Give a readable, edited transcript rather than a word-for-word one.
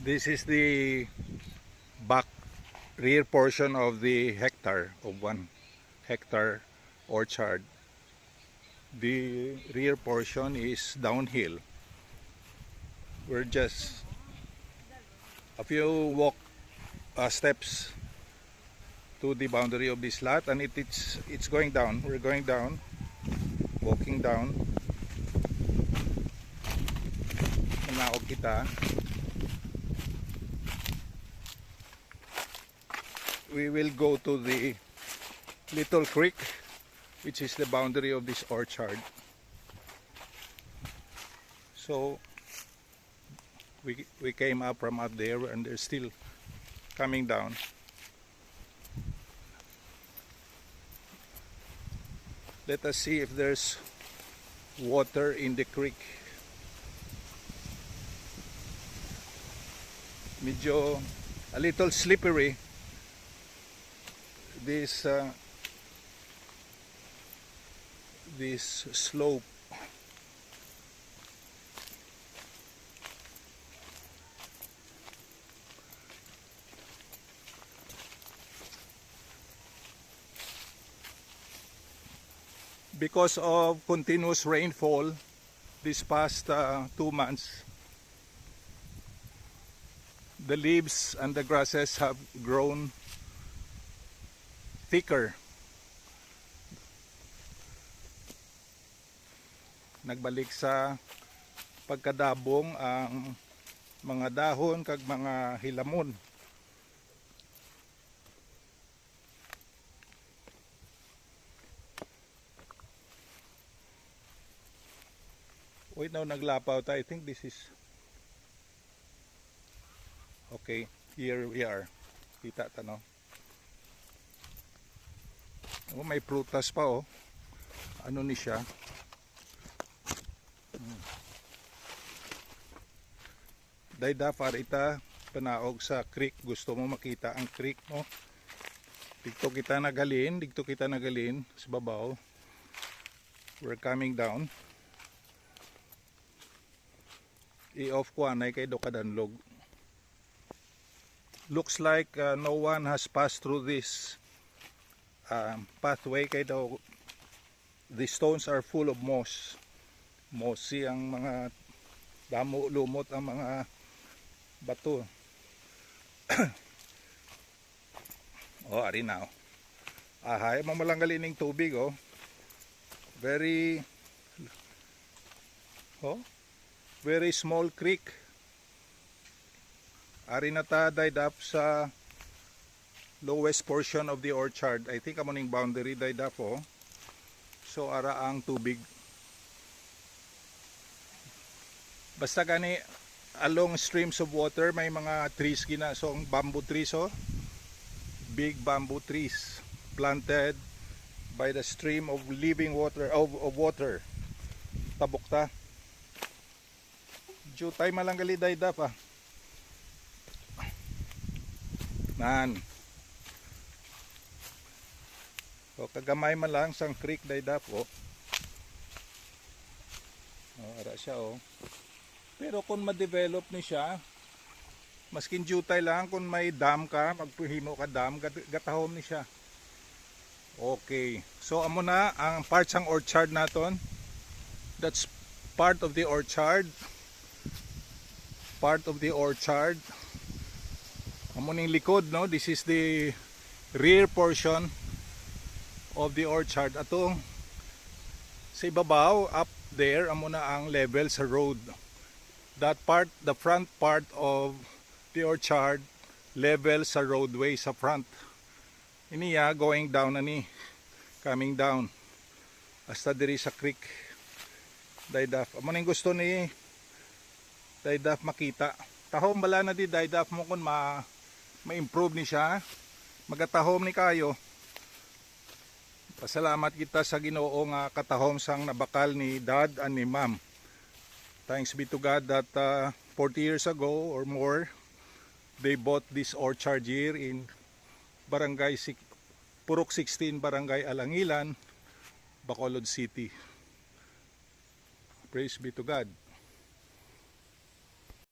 This is the back rear portion of the hectare of 1 hectare orchard. The rear portion is downhill. We're just a few steps to the boundary of this lot, and it's going down. We're going down, walking down. Manaog kita. We will go to the little creek, which is the boundary of this orchard. So we came up from up there, and they're still coming down. Let us see if there's water in the creek. Medyo a little slippery this slope. Because of continuous rainfall this past 2 months, the leaves and the grasses have grown thicker. Nagbalik sa pagkadabong ang mga dahon kag mga hilamon. Wait, now naglapaw tayo. I think this is okay. Here we are. Kita ta, no? Oh, may prutas pa, oh. Ano ni siya? Dayda farita panaog sa creek. Gusto mo makita ang creek, no? Dito kita nagalin sa babaw. We're coming down. I-off ko anay kay do kadanlog. Looks like no one has passed through this pathway kay daw the stones are full of moss. Mossy ang mga damo, lumot ang mga bato. Oh, ari now. Ahay, mamalangalining tubig, oh. Very small creek. Ari na ta daydap sa lowest portion of the orchard. I think amo ning boundary daydap, oh. So ara ang tubig. Basta gani along streams of water may mga trees gina. So bamboo trees, oh. Big bamboo trees planted by the stream of living water of water. Tabok ta. Jutay malanggali dayda pa. Nan. So kagamay man lang sang creek dayda po. Oh, ara siya, oh. Pero kung ma-develop ni siya, maskin jutay lang kung may dam ka, magpuhimo ka dam, gatahom ni siya. Okay. So amo na ang part sang orchard naton. That's part of the orchard. Part of the orchard. Amo ning likod, no? This is the rear portion of the orchard. Ato sa ibabaw, up there, amo na ang level sa road. That part, the front part of the orchard, level sa roadway sa front. Iniya going down ani, coming down hasta diri sa creek. Daydaf. Amo ning gusto ni daydaf makita. Tahom bala na di daydaf mo kun ma-improve ni siya. Magatahom ni kayo. Pasalamat kita sa Ginoo nga katahom sang nabakal ni Dad and ni Ma'am. Thanks be to God that 40 years ago or more, they bought this orchard here in Purok 16, Barangay Alangilan, Bacolod City. Praise be to God.